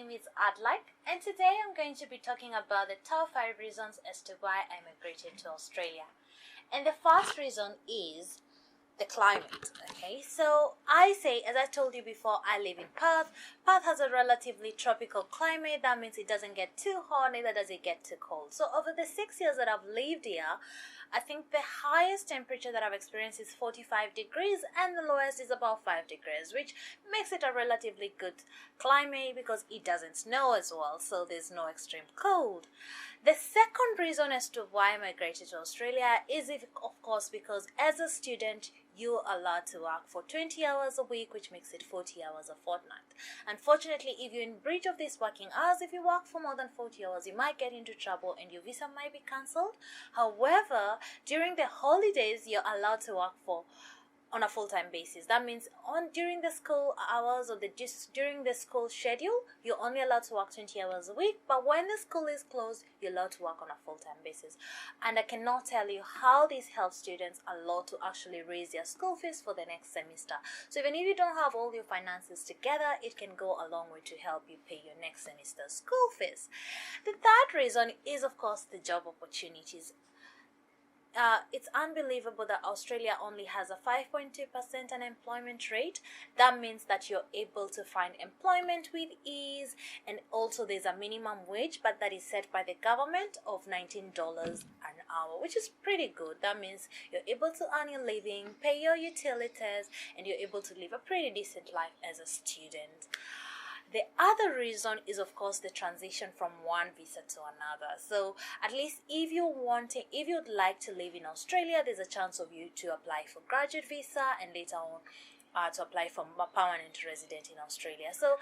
name is Adlike, and today I'm going to be talking about the top 5 reasons as to why I migrated to Australia. And the first reason is the climate. Okay, so I say, as I told you before, I live in Perth. Perth has a relatively tropical climate. That means it doesn't get too hot, neither does it get too cold. So over the 6 years that I've lived here, I think the highest temperature that I've experienced is 45 degrees and the lowest is about 5 degrees, which makes it a relatively good climate because it doesn't snow as well, so there's no extreme cold. The second reason as to why I migrated to Australia is, of course, because as a student, you're allowed to work for 20 hours a week, which makes it 40 hours a fortnight. Unfortunately, if you're in breach of these working hours, if you work for more than 40 hours, you might get into trouble and your visa might be cancelled. However, during the holidays, you're allowed to work on a full-time basis. That means during the school hours or during the school schedule, you're only allowed to work 20 hours a week, but when the school is closed, you're allowed to work on a full-time basis. And I cannot tell you how this helps students a lot to actually raise their school fees for the next semester. So even if you don't have all your finances together, it can go a long way to help you pay your next semester's school fees. The third reason is, of course, the job opportunities. It's unbelievable that Australia only has a 5.2% unemployment rate. That means that you're able to find employment with ease, and also there's a minimum wage, but that is set by the government of $19 an hour, which is pretty good. That means you're able to earn your living, pay your utilities, and you're able to live a pretty decent life as a student. The other reason is, of course, the transition from one visa to another. So at least if you'd like to live in Australia, there's a chance of you to apply for graduate visa and later on to apply for a permanent resident in Australia. So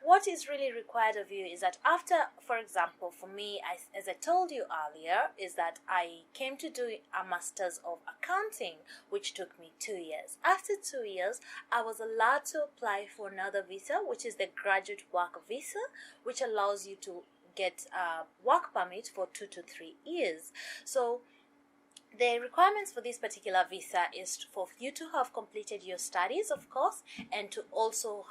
what is really required of you is that after, for example, for me, as I told you earlier, is that I came to do a master's of accounting, which took me 2 years. After 2 years, I was allowed to apply for another visa, which is the graduate work visa, which allows you to get a work permit for 2 to 3 years. So the requirements for this particular visa is for you to have completed your studies, of course, and to also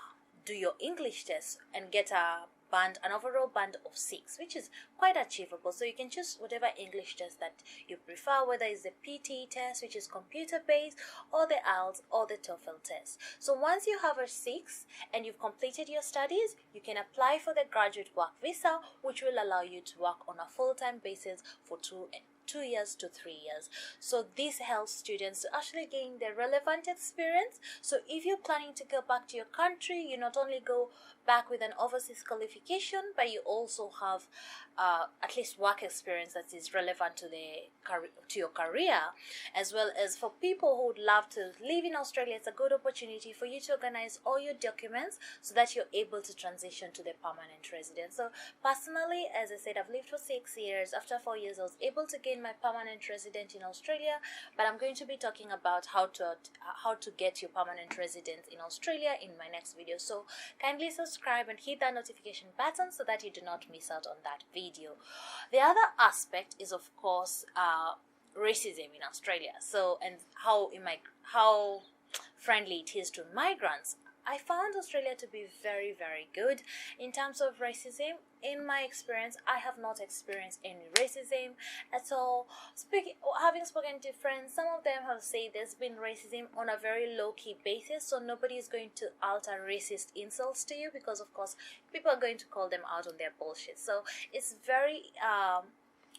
do your English test and get an overall band of 6, which is quite achievable. So you can choose whatever English test that you prefer, whether it's the PT test, which is computer based, or the IELTS or the TOEFL test. So once you have a 6 and you've completed your studies, you can apply for the graduate work visa, which will allow you to work on a full-time basis for 2 years to 3 years. So this helps students to actually gain the relevant experience. So if you're planning to go back to your country, you not only go back with an overseas qualification, but you also have at least work experience that is relevant to your career. As well as for people who would love to live in Australia, it's a good opportunity for you to organize all your documents so that you're able to transition to the permanent residence. So personally, as I said, I've lived for 6 years. After 4 years, I was able to gain my permanent resident in Australia, but I'm going to be talking about how to get your permanent residence in Australia in my next video. So kindly subscribe and hit that notification button so that you do not miss out on that video. The other aspect is, of course, racism in Australia. So, and how friendly it is to migrants. I found Australia to be very, very good in terms of racism. In my experience, I have not experienced any racism at all. Having spoken to friends, some of them have said there's been racism on a very low-key basis, so nobody is going to utter racist insults to you because, of course, people are going to call them out on their bullshit. So it's very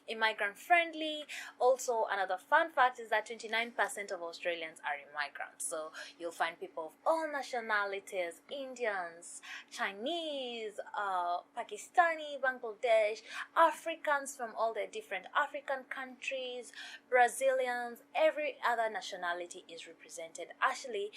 immigrant friendly. Also, another fun fact is that 29% of Australians are immigrants. So you'll find people of all nationalities: Indians, Chinese, Pakistani, Bangladesh, Africans from all the different African countries, Brazilians, every other nationality is represented. Actually,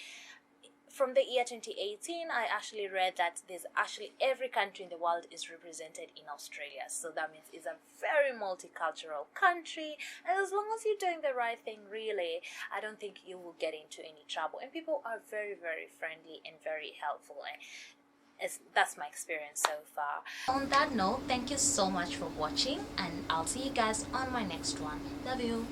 from the year 2018, I actually read that there's actually every country in the world is represented in Australia. So that means it's a very multicultural country. And as long as you're doing the right thing, really, I don't think you will get into any trouble. And people are very, very friendly and very helpful. That's my experience so far. On that note, thank you so much for watching, and I'll see you guys on my next one. Love you.